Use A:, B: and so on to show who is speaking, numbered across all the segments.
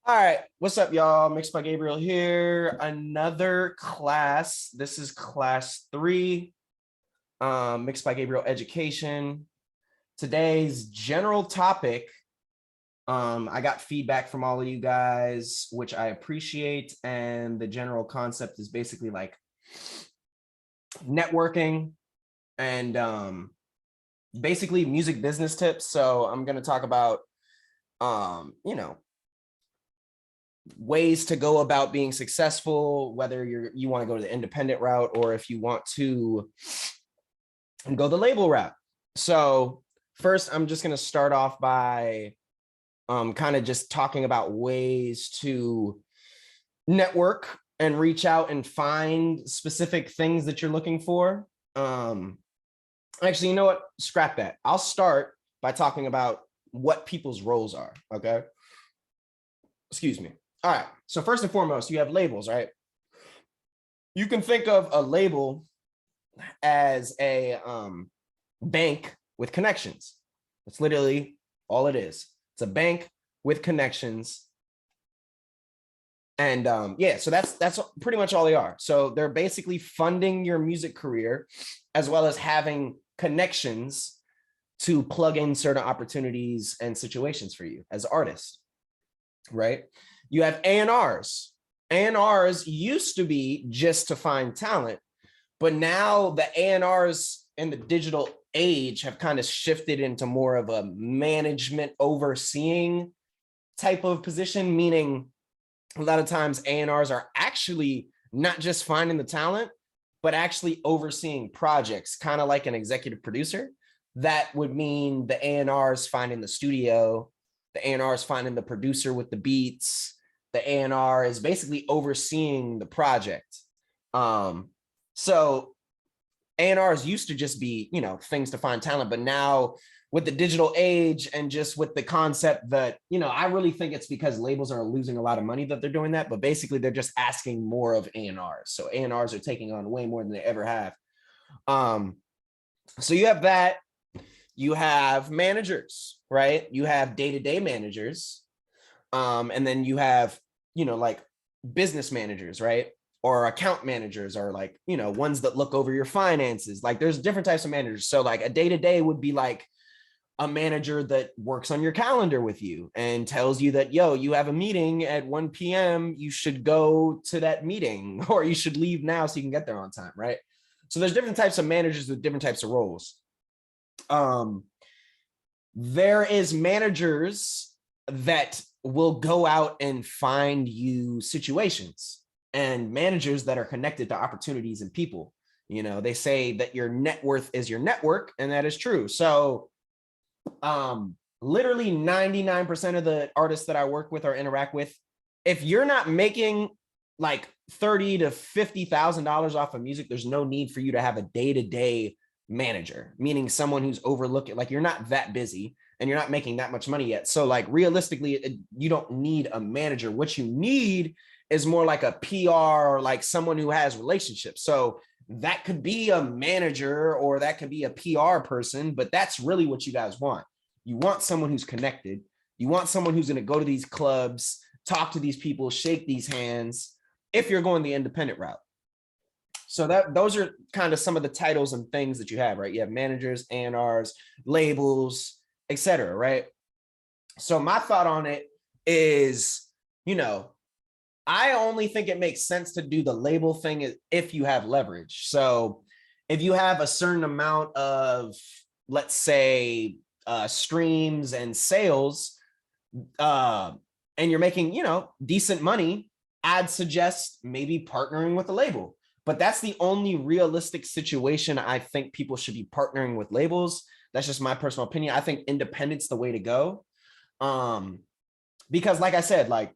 A: All right, what's up, y'all? Mixed by Gabriel here. Another class. This is class 3, Mixed by Gabriel Education. Today's general topic. I got feedback from all of you guys, which I appreciate. And the general concept is basically like networking and basically music business tips. So I'm going to talk about, ways to go about being successful, whether you want to go to the independent route or if you want to go the label route. So first, I'm just going to start off by kind of just talking about ways to network and reach out and find specific things that you're looking for. Actually, you know what? Scrap that. I'll start by talking about what people's roles are. Okay. Excuse me. All right. So first and foremost, you have labels, right? You can think of a label as a bank with connections. That's literally all it is. It's a bank with connections. And yeah, so that's pretty much all they are. So they're basically funding your music career as well as having connections to plug in certain opportunities and situations for you as artists, right? You have A&Rs. A&Rs used to be just to find talent, but now the A&Rs in the digital age have kind of shifted into more of a management overseeing type of position, meaning a lot of times A&Rs are actually not just finding the talent, but actually overseeing projects, kind of like an executive producer. That would mean the A&Rs finding the studio, the A&R is finding the producer with the beats. The A&R is basically overseeing the project. So A&Rs used to just be, things to find talent, but now with the digital age and just with the concept that, I really think it's because labels are losing a lot of money that they're doing that, but basically they're just asking more of A&Rs. So A&Rs are taking on way more than they ever have. So you have that. You have managers, right? You have day-to-day managers. And then you have, like business managers, right? Or account managers are like, ones that look over your finances. Like there's different types of managers. So like a day-to-day would be like a manager that works on your calendar with you and tells you that, yo, you have a meeting at 1 p.m. You should go to that meeting or you should leave now so you can get there on time, right? So there's different types of managers with different types of roles. There is managers that will go out and find you situations, and managers that are connected to opportunities and people. They say that your net worth is your network, and that is true. So literally 99% of the artists that I work with or interact with, if you're not making like $30,000 to $50,000 off of music, there's no need for you to have a day-to-day manager, meaning someone who's overlooking, like you're not that busy and you're not making that much money yet. So like realistically, you don't need a manager. What you need is more like a PR or like someone who has relationships. So that could be a manager or that could be a PR person, but that's really what you guys want. You want someone who's connected. You want someone who's going to go to these clubs, talk to these people, shake these hands if you're going the independent route. So those are kind of some of the titles and things that you have, right? You have managers, A&Rs, labels, etc., right? So my thought on it is, I only think it makes sense to do the label thing if you have leverage. So if you have a certain amount of, let's say, streams and sales, and you're making, decent money, I'd suggest maybe partnering with a label. But that's the only realistic situation I think people should be partnering with labels. That's just my personal opinion. I think independent's the way to go. Because like I said, like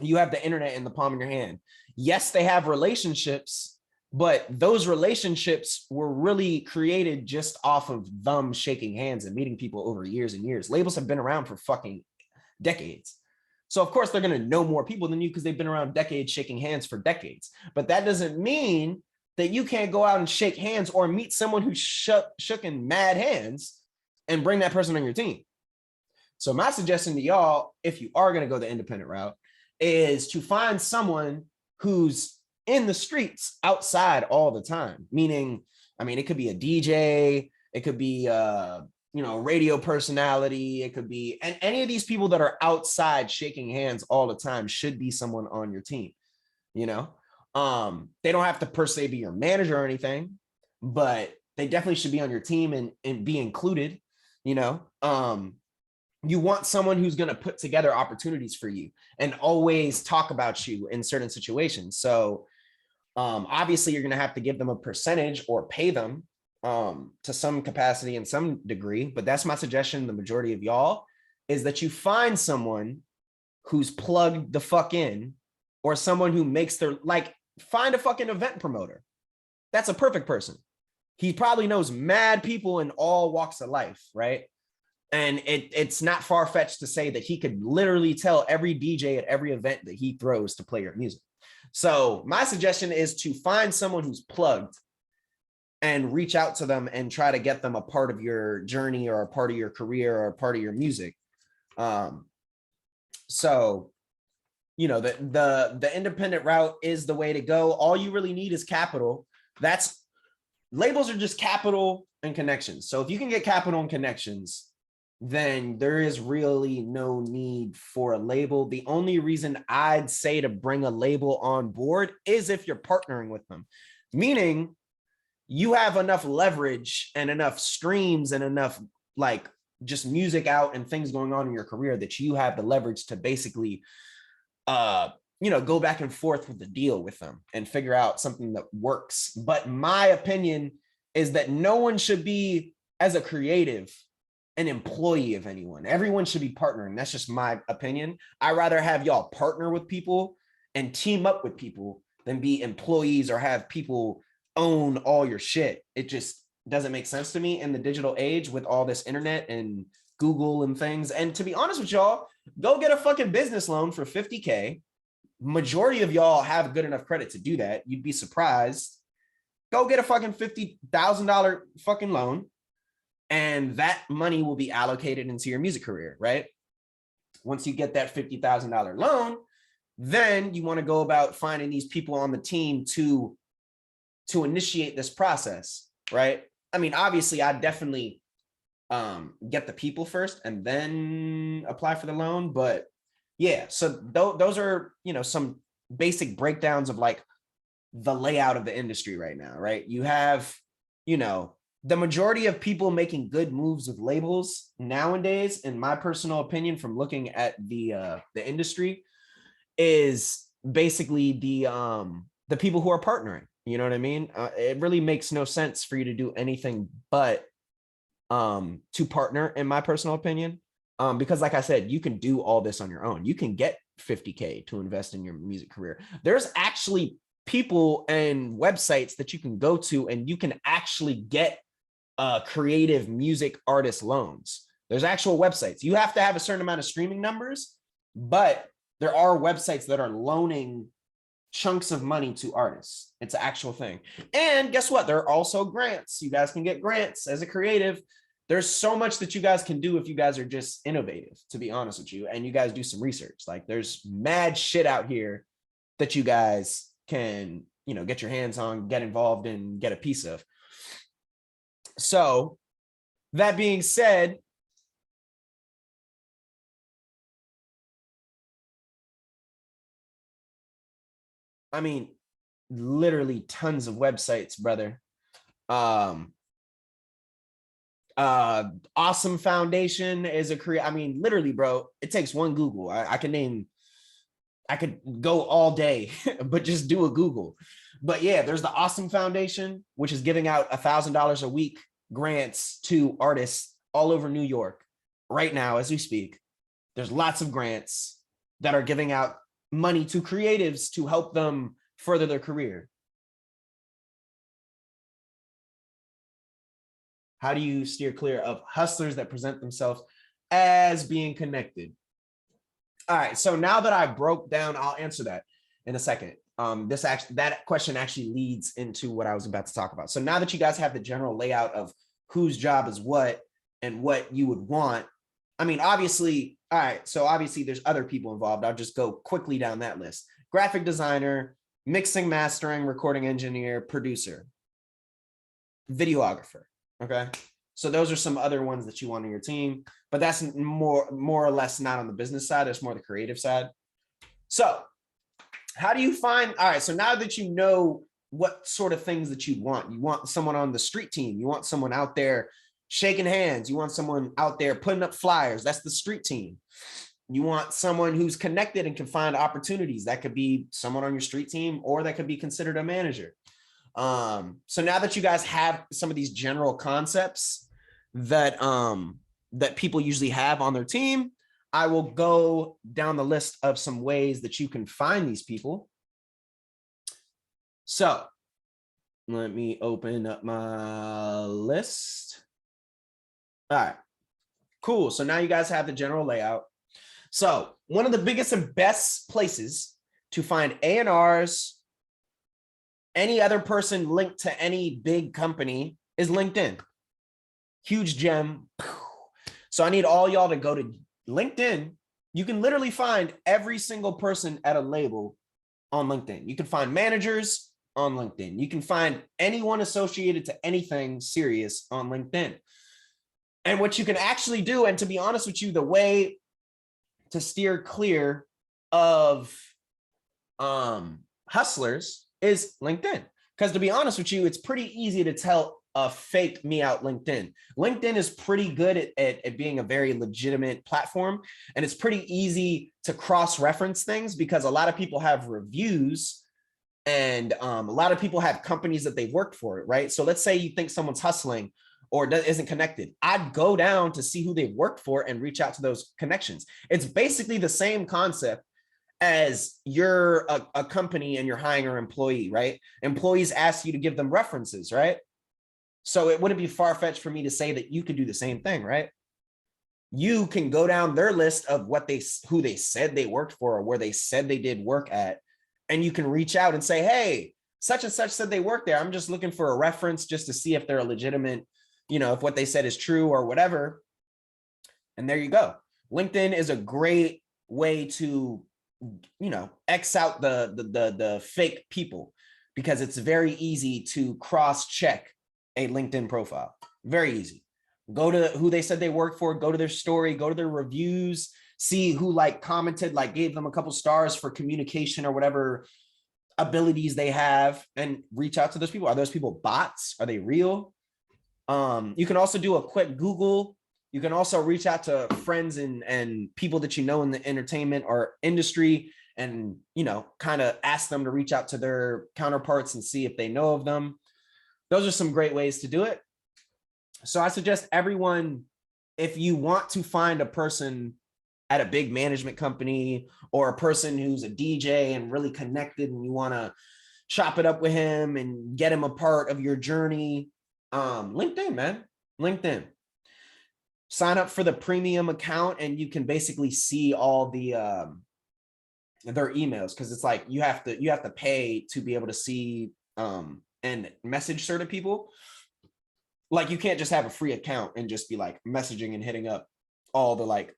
A: you have the internet in the palm of your hand. Yes, they have relationships, but those relationships were really created just off of them shaking hands and meeting people over years and years. Labels have been around for fucking decades. So of course they're going to know more people than you because they've been around decades shaking hands for decades. But that doesn't mean that you can't go out and shake hands or meet someone who's shook in mad hands and bring that person on your team. So my suggestion to y'all, if you are going to go the independent route, is to find someone who's in the streets outside all the time. Meaning, I mean, it could be a DJ, it could be radio personality, it could be, and any of these people that are outside shaking hands all the time should be someone on your team. They don't have to per se be your manager or anything, but they definitely should be on your team and be included. You want someone who's going to put together opportunities for you and always talk about you in certain situations. So obviously you're going to have to give them a percentage or pay them to some capacity in some degree, but that's my suggestion. The majority of y'all is that you find someone who's plugged the fuck in, or someone who makes find a fucking event promoter. That's a perfect person. He probably knows mad people in all walks of life, right? And it's not far-fetched to say that he could literally tell every DJ at every event that he throws to play your music. So my suggestion is to find someone who's plugged and reach out to them and try to get them a part of your journey or a part of your career or a part of your music. So, the independent route is the way to go. All you really need is capital. Labels are just capital and connections. So if you can get capital and connections, then there is really no need for a label. The only reason I'd say to bring a label on board is if you're partnering with them, meaning you have enough leverage and enough streams and enough just music out and things going on in your career that you have the leverage to basically go back and forth with the deal with them and figure out something that works. But my opinion is that no one should be, as a creative, an employee of anyone. Everyone should be partnering. That's just my opinion. I'd rather have y'all partner with people and team up with people than be employees or have people own all your shit. It just doesn't make sense to me in the digital age with all this internet and Google and things. And to be honest with y'all, go get a fucking business loan for $50K. Majority of y'all have good enough credit to do that. You'd be surprised. Go get a fucking $50,000 fucking loan, and that money will be allocated into your music career, right? Once you get that $50,000 loan, then you want to go about finding these people on the team to initiate this process, right? I mean, obviously, I definitely get the people first and then apply for the loan. But yeah, so those are, some basic breakdowns of the layout of the industry right now, right? You have, the majority of people making good moves with labels nowadays, in my personal opinion, from looking at the industry, is basically the people who are partnering. You know what I mean? It really makes no sense for you to do anything but to partner, in my personal opinion, because like I said, you can do all this on your own. You can get $50K to invest in your music career. There's actually people and websites that you can go to and you can actually get creative music artist loans. There's actual websites. You have to have a certain amount of streaming numbers, but there are websites that are loaning chunks of money to artists. It's an actual thing. And guess what? There are also grants. You guys can get grants as a creative. There's so much that you guys can do if you guys are just innovative, to be honest with you, and you guys do some research. There's mad shit out here that you guys can, get your hands on, get involved in, get a piece of. So that being said, I mean, literally tons of websites, brother. Awesome Foundation is literally, bro, it takes one Google. I could go all day, but just do a Google. But yeah, there's the Awesome Foundation, which is giving out $1,000 a week grants to artists all over New York right now as we speak. There's lots of grants that are giving out money to creatives to help them further their career. How do you steer clear of hustlers that present themselves as being connected? All right, so now that I broke down, I'll answer that in a second. That question actually leads into what I was about to talk about. So now that you guys have the general layout of whose job is what and what you would want, I mean, obviously, all right. So obviously there's other people involved. I'll just go quickly down that list. Graphic designer, mixing, mastering, recording engineer, producer, videographer. Okay. So those are some other ones that you want on your team, but that's more or less not on the business side. It's more the creative side. So how do you find, all right, so now that you know what sort of things that you want someone on the street team, you want someone out there shaking hands, you want someone out there putting up flyers, that's the street team. You want someone who's connected and can find opportunities. That could be someone on your street team, or that could be considered a manager. So now that you guys have some of these general concepts that that people usually have on their team, I will go down the list of some ways that you can find these people. So let me open up my list. All right, cool. So now you guys have the general layout. So one of the biggest and best places to find A&Rs, any other person linked to any big company, is LinkedIn. Huge gem. So I need all y'all to go to LinkedIn. You can literally find every single person at a label on LinkedIn. You can find managers on LinkedIn. You can find anyone associated to anything serious on LinkedIn. And what you can actually do, and to be honest with you, the way to steer clear of hustlers is LinkedIn. Because to be honest with you, it's pretty easy to tell a fake me out LinkedIn. LinkedIn is pretty good at being a very legitimate platform. And it's pretty easy to cross-reference things because a lot of people have reviews and a lot of people have companies that they've worked for, right? So let's say you think someone's hustling or isn't connected. I'd go down to see who they've worked for and reach out to those connections. It's basically the same concept as you're a company and you're hiring an employee, right? Employees ask you to give them references, right? So it wouldn't be far-fetched for me to say that you could do the same thing, right? You can go down their list of who they said they worked for or where they said they did work at, and you can reach out and say, hey, such and such said they worked there. I'm just looking for a reference just to see if they're a legitimate, if what they said is true or whatever. And there you go. LinkedIn is a great way to, X out the fake people, because it's very easy to cross-check a LinkedIn profile. Very easy. Go to who they said they worked for, go to their story, go to their reviews, see who commented, gave them a couple stars for communication or whatever abilities they have, and reach out to those people. Are those people bots? Are they real? You can also do a quick Google. You can also reach out to friends and people that you know in the entertainment or industry and, kind of ask them to reach out to their counterparts and see if they know of them. Those are some great ways to do it. So I suggest everyone, if you want to find a person at a big management company or a person who's a DJ and really connected and you want to chop it up with him and get him a part of your journey, LinkedIn, man, LinkedIn. Sign up for the premium account and you can basically see all the their emails, because it's you have to pay to be able to see and message certain people. You can't just have a free account and just be messaging and hitting up all the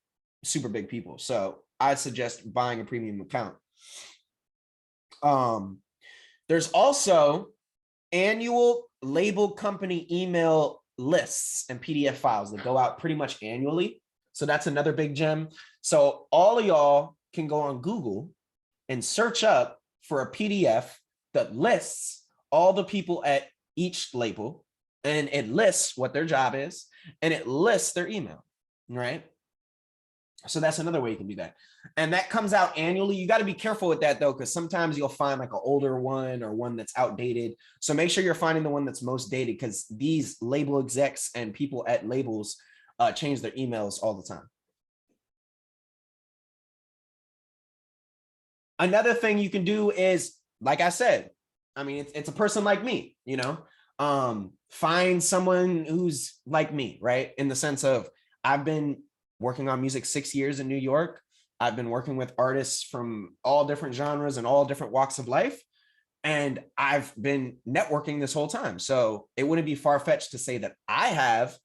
A: super big people. So I suggest buying a premium account. There's also annual label company email lists and PDF files that go out pretty much annually. So that's another big gem. So all of y'all can go on Google and search up for a PDF that lists all the people at each label, and it lists what their job is, and it lists their email, right? So that's another way you can do that. And that comes out annually. You got to be careful with that though, because sometimes you'll find an older one or one that's outdated. So make sure you're finding the one that's most dated, because these label execs and people at labels change their emails all the time. Another thing you can do is, like I said, I mean, it's a person like me, find someone who's like me, right? In the sense of, I've been working on music 6 years in New York. I've been working with artists from all different genres and all different walks of life. And I've been networking this whole time. So it wouldn't be far-fetched to say that I have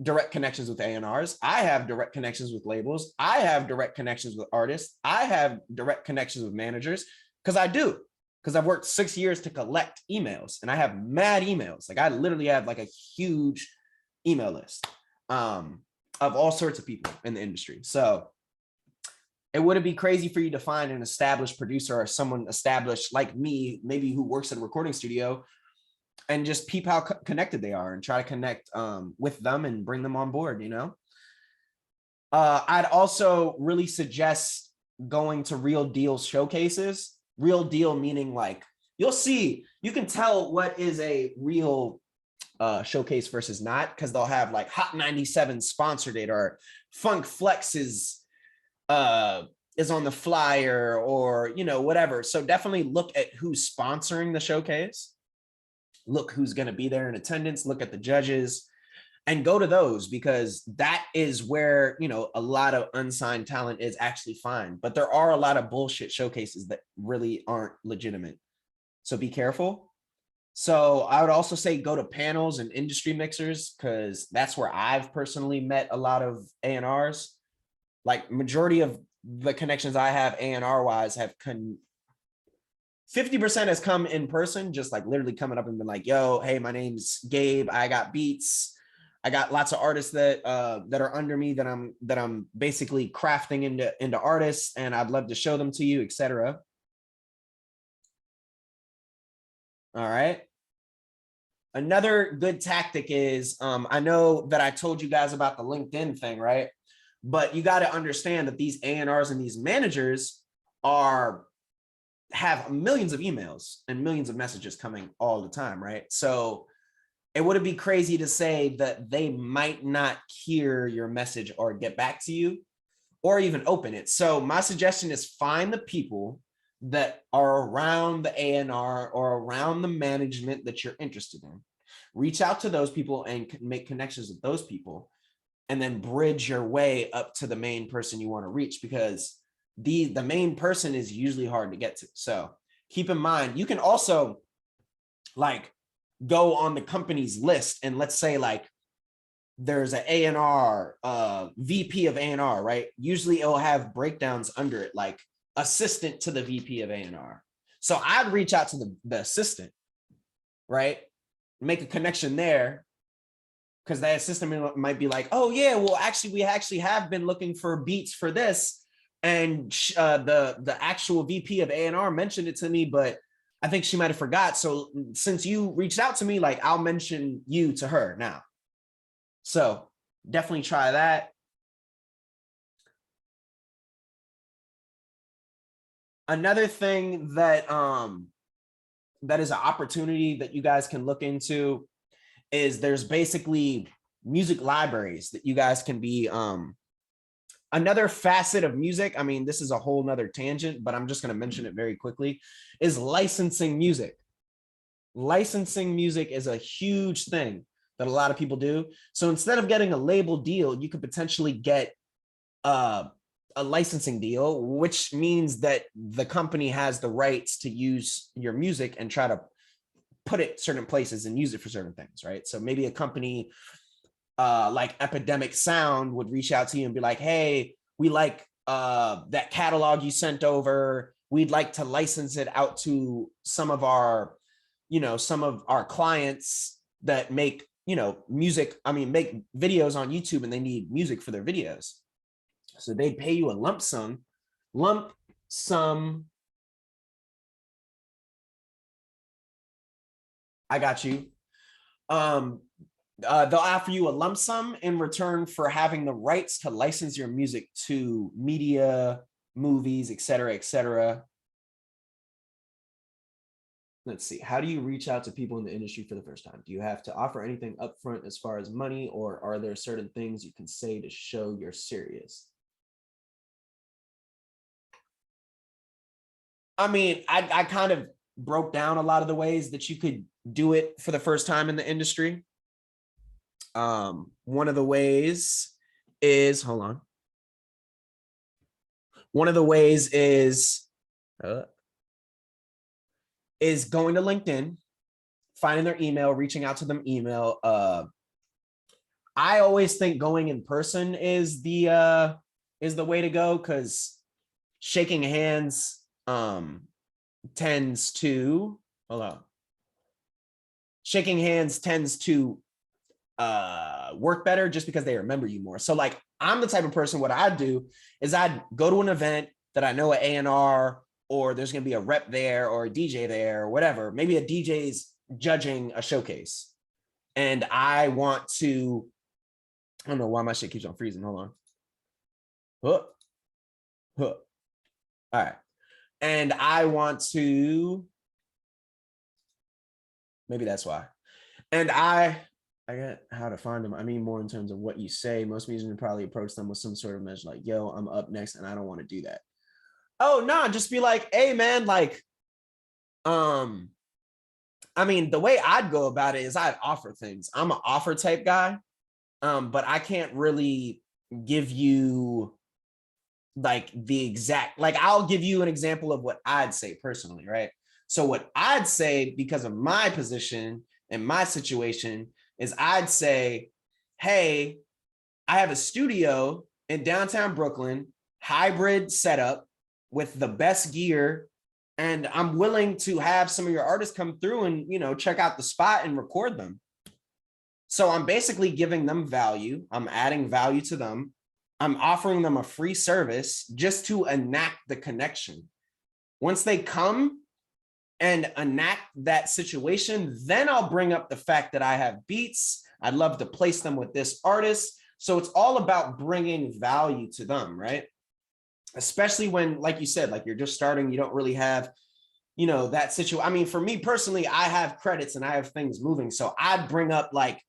A: direct connections with A&Rs. I have direct connections with labels. I have direct connections with artists. I have direct connections with managers because I do. Because I've worked 6 years to collect emails and I have mad emails. Like I literally have like a huge email list of all sorts of people in the industry. So it wouldn't be crazy for you to find an established producer or someone established like me, maybe who works at a recording studio, and just peep how connected they are and try to connect with them and bring them on board, you know? I'd also really suggest going to Real Deal showcases. Real Deal meaning like, you'll see, you can tell what is a real showcase versus not, because they'll have like Hot 97 sponsored it, or Funk Flex is on the flyer, or, you know, whatever. So definitely look at who's sponsoring the showcase. Look who's going to be there in attendance, look at the judges, and go to those, because that is where, you know, a lot of unsigned talent is actually fine. But there are a lot of bullshit showcases that really aren't legitimate. So be careful. So I would also say go to panels and industry mixers, because that's where I've personally met a lot of A&Rs. Like majority of the connections I have A&R wise have 50% has come in person, just like literally coming up and been like, yo, hey, my name's Gabe. I got beats. I got lots of artists that are under me that I'm basically crafting into artists, and I'd love to show them to you, etc. All right. Another good tactic is, I know that I told you guys about the LinkedIn thing, right? But you got to understand that these A&Rs and these managers have millions of emails and millions of messages coming all the time, right? So it wouldn't be crazy to say that they might not hear your message or get back to you or even open it. So my suggestion is find the people that are around the A&R or around the management that you're interested in. Reach out to those people and make connections with those people, and then bridge your way up to the main person you want to reach, because the main person is usually hard to get to. So keep in mind, you can also like go on the company's list, and let's say like there's an A&R, VP of A&R, right? Usually it'll have breakdowns under it, like assistant to the VP of A&R. So I'd reach out to the assistant, right? Make a connection there, because that assistant might be like, oh yeah, well actually we actually have been looking for beats for this, and the actual VP of A&R mentioned it to me, but I think she might have forgot. So since you reached out to me, like I'll mention you to her now. So definitely try that. Another thing that that is an opportunity that you guys can look into is there's basically music libraries that you guys can be another facet of music. I mean, this is a whole nother tangent, but I'm just going to mention it very quickly, is licensing music. Licensing music is a huge thing that a lot of people do. So instead of getting a label deal, you could potentially get a licensing deal, which means that the company has the rights to use your music and try to put it certain places and use it for certain things, right? So maybe a company like Epidemic Sound would reach out to you and be like, hey, we like that catalog you sent over. We'd like to license it out to some of our, you know, some of our clients that make, you know, music, I mean, make videos on YouTube, and they need music for their videos. So they'd pay you a lump sum. I got you. They'll offer you a lump sum in return for having the rights to license your music to media, movies, etc., etc. Let's see. How do you reach out to people in the industry for the first time? Do you have to offer anything upfront as far as money, or are there certain things you can say to show you're serious? I mean, I kind of broke down a lot of the ways that you could do it for the first time in the industry. One of the ways is, hold on. One of the ways is going to LinkedIn, finding their email, reaching out to them email. I always think going in person is the way to go, because shaking hands tends to shaking hands tends to work better just because they remember you more. So like, I'm the type of person, what I'd do is I'd go to an event that I know an A&R, or there's going to be a rep there or a DJ there or whatever. Maybe a DJ's judging a showcase. And I want to, I don't know why my shit keeps on freezing. Hold on. All right. And I want to, maybe that's why. And I get how to find them. I mean, more in terms of what you say. Most musicians probably approach them with some sort of measure like, yo, I'm up next and I don't want to do that. Oh, no, just be like, hey, man, like, I mean, the way I'd go about it is I'd offer things. I'm an offer type guy, but I can't really give you like the exact, like, I'll give you an example of what I'd say personally, right? So what I'd say, because of my position and my situation, is I'd say, hey, I have a studio in downtown Brooklyn, hybrid setup with the best gear, and I'm willing to have some of your artists come through and, you know, check out the spot and record them. So I'm basically giving them value. I'm adding value to them. I'm offering them a free service just to enact the connection. Once they come and enact that situation, then I'll bring up the fact that I have beats. I'd love to place them with this artist. So it's all about bringing value to them, right? Especially when, like you said, like you're just starting, you don't really have, you know, that situation. I mean, for me personally, I have credits and I have things moving. So I'd bring up like,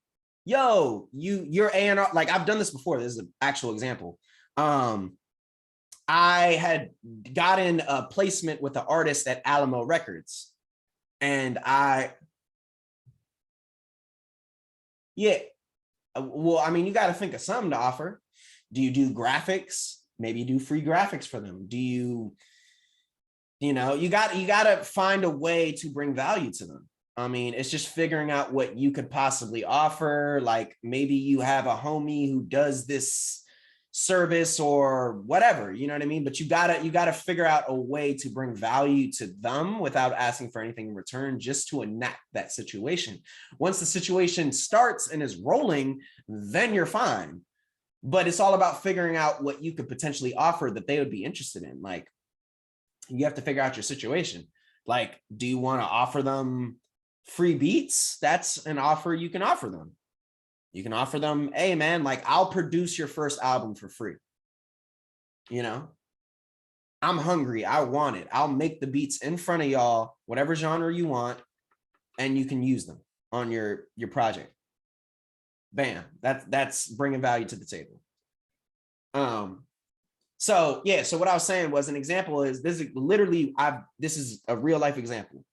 A: yo, you're A&R, like I've done this before. This is an actual example. I had gotten a placement with an artist at Alamo Records, and well, I mean, you got to think of something to offer. Do you do graphics? Maybe you do free graphics for them. Do you know, you got to find a way to bring value to them. I mean, it's just figuring out what you could possibly offer. Like maybe you have a homie who does this service or whatever, you know what I mean? But you gotta figure out a way to bring value to them without asking for anything in return, just to enact that situation. Once the situation starts and is rolling, then you're fine. But it's all about figuring out what you could potentially offer that they would be interested in. Like, you have to figure out your situation. Like, do you want to offer them free beats? That's an offer you can offer them. You can offer them, hey man, like I'll produce your first album for free. You know, I'm hungry. I want it. I'll make the beats in front of y'all, whatever genre you want, and you can use them on your project. Bam. That's bringing value to the table. So yeah, so what I was saying was, an example is, this is literally, this is a real life example.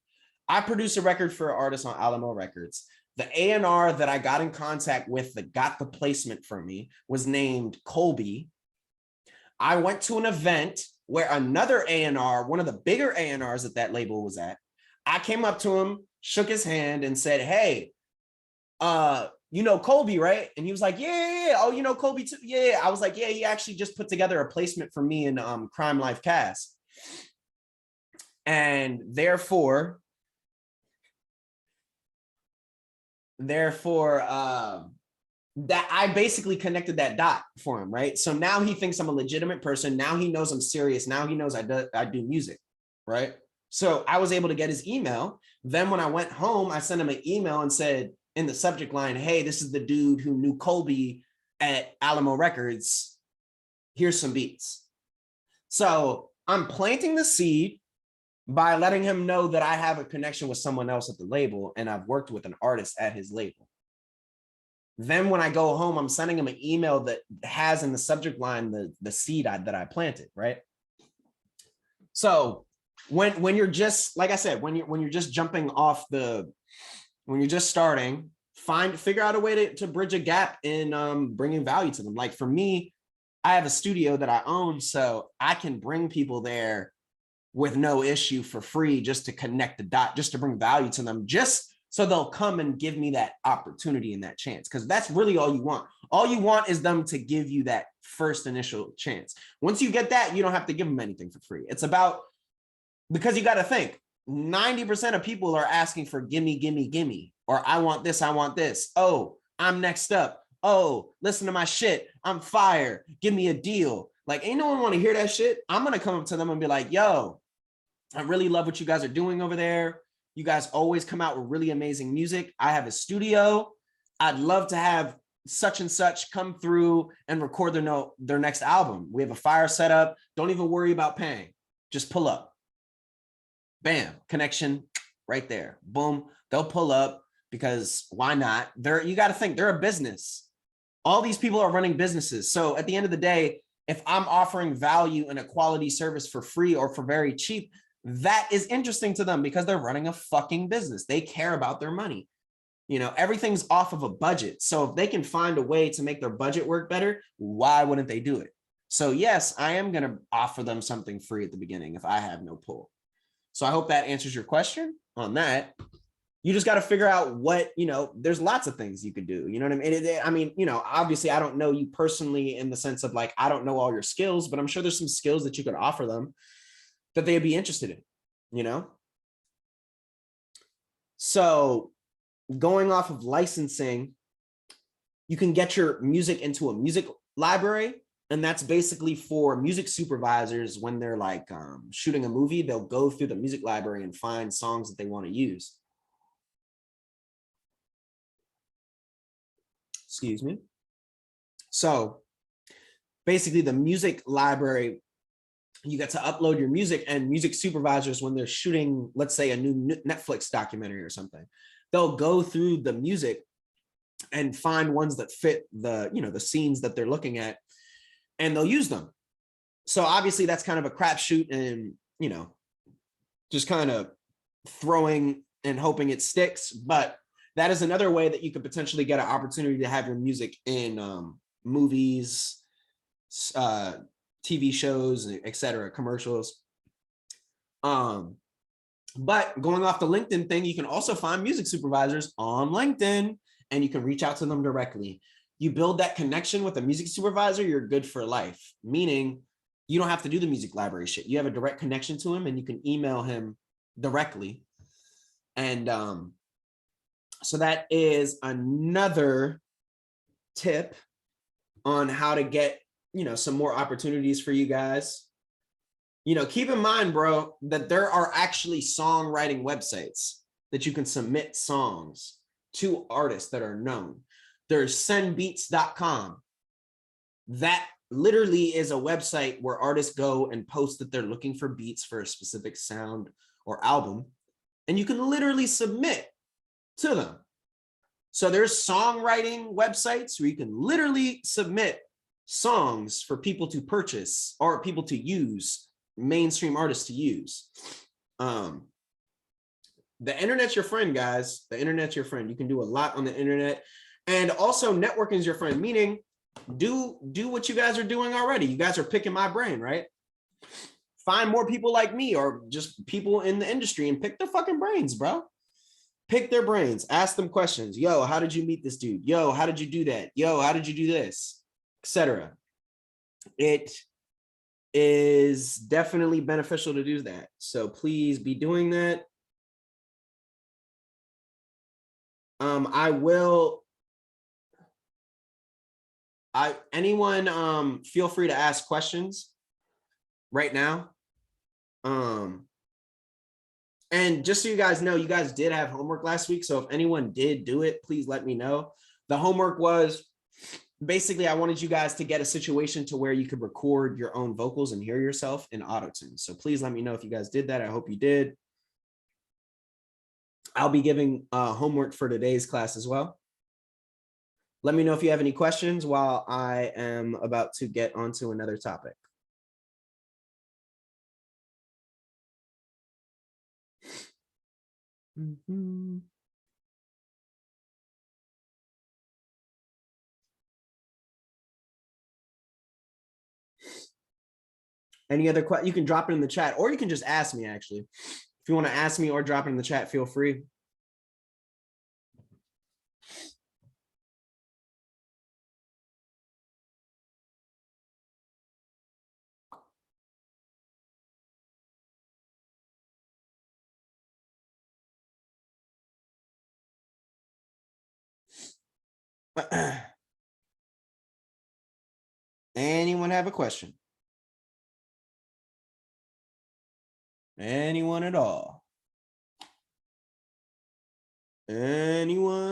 A: I produced a record for an artist on Alamo Records. The A&R that I got in contact with that got the placement for me was named Colby. I went to an event where another A&R, one of the bigger A&Rs that that label was at, I came up to him, shook his hand and said, hey, you know Colby, right? And he was like, yeah. Oh, you know Colby too? Yeah. I was like, yeah, he actually just put together a placement for me in Crime Life Cast. And therefore, that I basically connected that dot for him, right? So now he thinks I'm a legitimate person. Now he knows I'm serious. Now he knows I do music, right? So I was able to get his email. Then when I went home, I sent him an email and said in the subject line, hey, this is the dude who knew Colby at Alamo Records. Here's some beats. So I'm planting the seed by letting him know that I have a connection with someone else at the label and I've worked with an artist at his label. Then when I go home, I'm sending him an email that has in the subject line the seed that I planted, right? So when you're just, like I said, when you're just jumping off when you're just starting, figure out a way to bridge a gap in bringing value to them. Like for me, I have a studio that I own, so I can bring people there with no issue for free, just to connect the dot, just to bring value to them, just So they'll come and give me that opportunity and that chance, because that's really all you want. All you want is them to give you that first initial chance. Once you get that, you don't have to give them anything for free. It's about, because you got to think, 90% of people are asking for gimme, gimme, gimme, or I want this, I want this. Oh, I'm next up. Oh, listen to my shit. I'm fire. Give me a deal. Like, ain't no one want to hear that shit. I'm going to come up to them and be like, yo, I really love what you guys are doing over there. You guys always come out with really amazing music. I have a studio. I'd love to have such and such come through and record their next album. We have a fire set up. Don't even worry about paying. Just pull up. Bam, connection right there. Boom, they'll pull up, because why not? You got to think, they're a business. All these people are running businesses. So at the end of the day, if I'm offering value and a quality service for free or for very cheap, that is interesting to them, because they're running a fucking business. They care about their money. You know, everything's off of a budget. So if they can find a way to make their budget work better, why wouldn't they do it? So yes, I am going to offer them something free at the beginning if I have no pull. So I hope that answers your question on that. You just got to figure out what, you know, there's lots of things you could do. You know what I mean? You know, obviously I don't know you personally in the sense of like, I don't know all your skills, but I'm sure there's some skills that you could offer them that they'd be interested in, you know? So going off of licensing, you can get your music into a music library. And that's basically for music supervisors when they're like shooting a movie, they'll go through the music library and find songs that they want to use. Excuse me. So basically the music library, you get to upload your music, and music supervisors, when they're shooting, let's say a new Netflix documentary or something, they'll go through the music and find ones that fit the, you know, the scenes that they're looking at, and they'll use them. So obviously that's kind of a crapshoot, and, you know, just kind of throwing and hoping it sticks. But that is another way that you could potentially get an opportunity to have your music in movies, TV shows, etc., commercials. But going off the LinkedIn thing, you can also find music supervisors on LinkedIn, and you can reach out to them directly. You build that connection with a music supervisor, you're good for life. Meaning you don't have to do the music library shit. You have a direct connection to him, and you can email him directly. And so that is another tip on how to get, you know, some more opportunities for you guys. You know, keep in mind, bro, that there are actually songwriting websites that you can submit songs to artists that are known. There's sendbeats.com. That literally is a website where artists go and post that they're looking for beats for a specific sound or album, and you can literally submit to them. So there's songwriting websites where you can literally submit songs for people to purchase or people to use, mainstream artists to use. The internet's your friend, guys. The internet's your friend. You can do a lot on the internet. And also networking is your friend, meaning do what you guys are doing already. You guys are picking my brain, right? Find more people like me or just people in the industry and pick their fucking brains, bro. Pick their brains, ask them questions. Yo, how did you meet this dude? Yo, how did you do that? Yo, how did you do this? Etc. It is definitely beneficial to do that. So please be doing that. Anyone feel free to ask questions right now. And just so you guys know, you guys did have homework last week. So if anyone did do it, please let me know. The homework was basically, I wanted you guys to get a situation to where you could record your own vocals and hear yourself in auto-tune. So please let me know if you guys did that. I hope you did. I'll be giving homework for today's class as well. Let me know if you have any questions while I am about to get onto another topic. Any other questions? You can drop it in the chat, or you can just ask me, actually. If you want to ask me or drop it in the chat, feel free. Anyone have a question? Anyone at all? Anyone?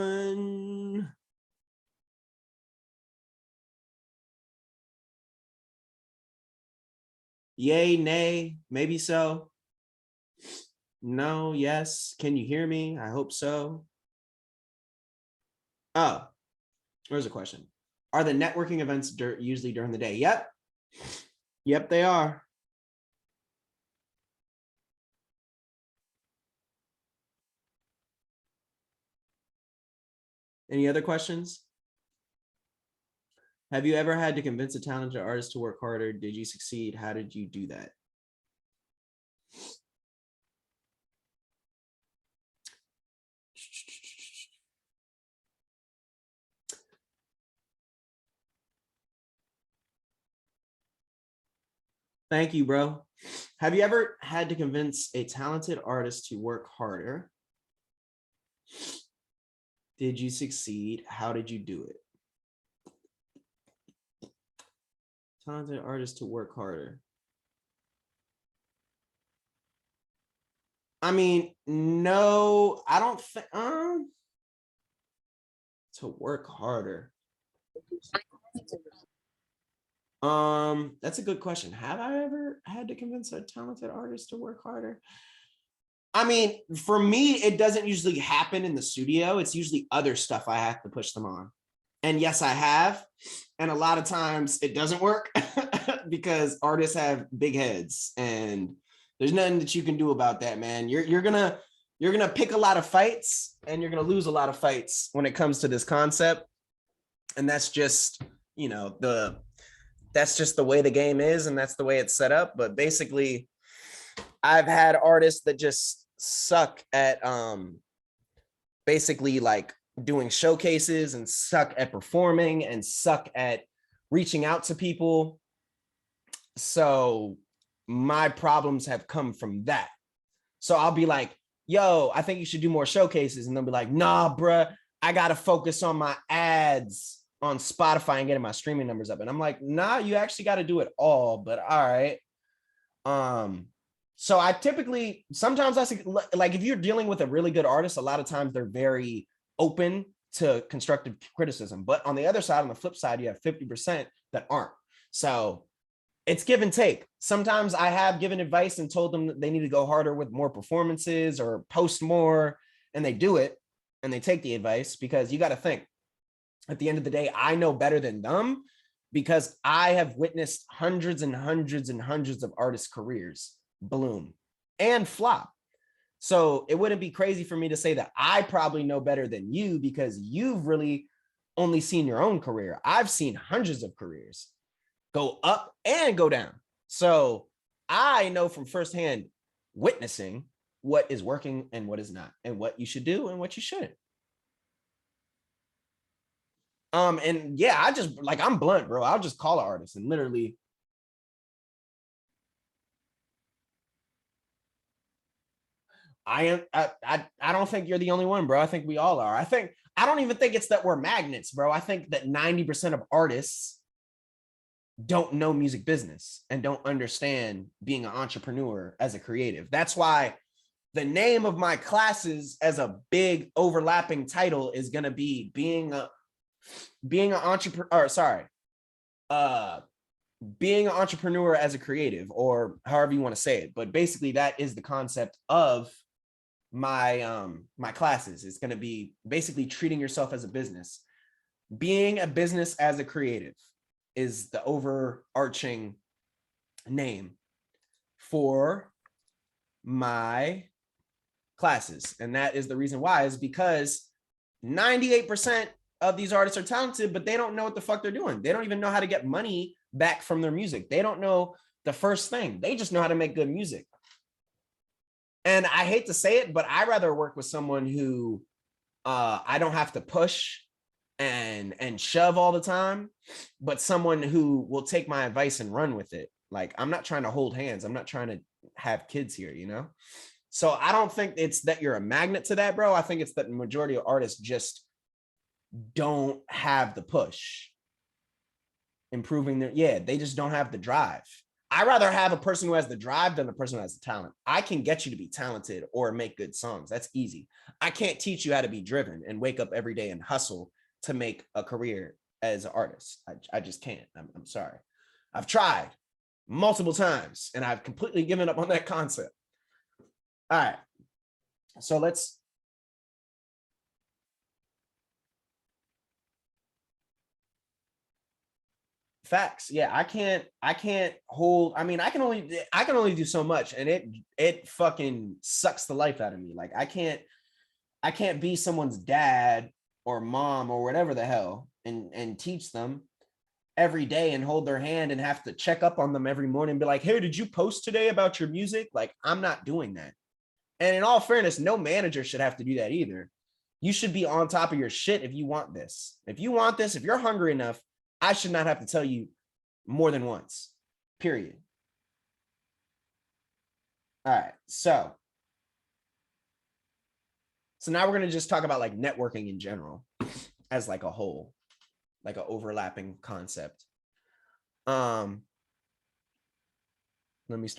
A: Yay, nay, maybe so. No, yes. Can you hear me? I hope so. Oh, there's a question. Are the networking events usually during the day? Yep. Yep, they are. Any other questions? Have you ever had to convince a talented artist to work harder? Did you succeed? How did you do that? Thank you, bro. Have you ever had to convince a talented artist to work harder? Did you succeed? How did you do it? Talented artist to work harder. I mean, no, I don't think to work harder. That's a good question. Have I ever had to convince a talented artist to work harder? I mean, for me, it doesn't usually happen in the studio. It's usually other stuff I have to push them on. And yes, I have. And a lot of times it doesn't work because artists have big heads and there's nothing that you can do about that, man. You're gonna pick a lot of fights and you're gonna lose a lot of fights when it comes to this concept. And that's just, you know, that's just the way the game is and that's the way it's set up. But basically, I've had artists that just suck at basically like doing showcases and suck at performing and suck at reaching out to people. So my problems have come from that. So I'll be like, yo, I think you should do more showcases. And they'll be like, nah, bruh, I got to focus on my ads on Spotify and getting my streaming numbers up. And I'm like, nah, you actually got to do it all, but all right. So I typically, sometimes I say, like, if you're dealing with a really good artist, a lot of times they're very open to constructive criticism. But on the other side, on the flip side, you have 50% that aren't. So it's give and take. Sometimes I have given advice and told them that they need to go harder with more performances or post more, and they do it and they take the advice because you got to think at the end of the day, I know better than them because I have witnessed hundreds and hundreds and hundreds of artists' careers bloom and flop. So it wouldn't be crazy for me to say that I probably know better than you because you've really only seen your own career. I've seen hundreds of careers go up and go down. So I know from firsthand witnessing what is working and what is not, and what you should do and what you shouldn't. And yeah, I just like, I'm blunt, bro. I'll just call an artist and literally. I don't think you're the only one, bro. I think we all are. I don't even think it's that we're magnets, bro. I think that 90% of artists don't know music business and don't understand being an entrepreneur as a creative. That's why the name of my classes as a big overlapping title is going to be being an entrepreneur, or sorry, being an entrepreneur as a creative, or however you want to say it. But basically that is the concept of my my classes. It's going to be basically treating yourself as a business. Being a business as a creative is the overarching name for my classes. And that is the reason why, is because 98% of these artists are talented, but they don't know what the fuck they're doing. They don't even know how to get money back from their music. They don't know the first thing. They just know how to make good music. And I hate to say it, but I rather work with someone who I don't have to push and shove all the time, but someone who will take my advice and run with it. Like, I'm not trying to hold hands. I'm not trying to have kids here, you know? So I don't think it's that you're a magnet to that, bro. I think it's that the majority of artists just don't have the push. Improving their, they just don't have the drive. I'd rather have a person who has the drive than the person who has the talent. I can get you to be talented or make good songs. That's easy. I can't teach you how to be driven and wake up every day and hustle to make a career as an artist. I just can't. I'm sorry. I've tried multiple times and I've completely given up on that concept. All right. So let's facts. Yeah, I can't hold. I mean, I can only do so much, and it fucking sucks the life out of me. Like I can't be someone's dad or mom or whatever the hell and teach them every day and hold their hand and have to check up on them every morning and be like, hey, did you post today about your music? Like, I'm not doing that. And in all fairness, no manager should have to do that either. You should be on top of your shit if you want this. If you want this, if you're hungry enough, I should not have to tell you more than once, period. All right, so now we're going to just talk about like networking in general as like a whole, like an overlapping concept. Let me start.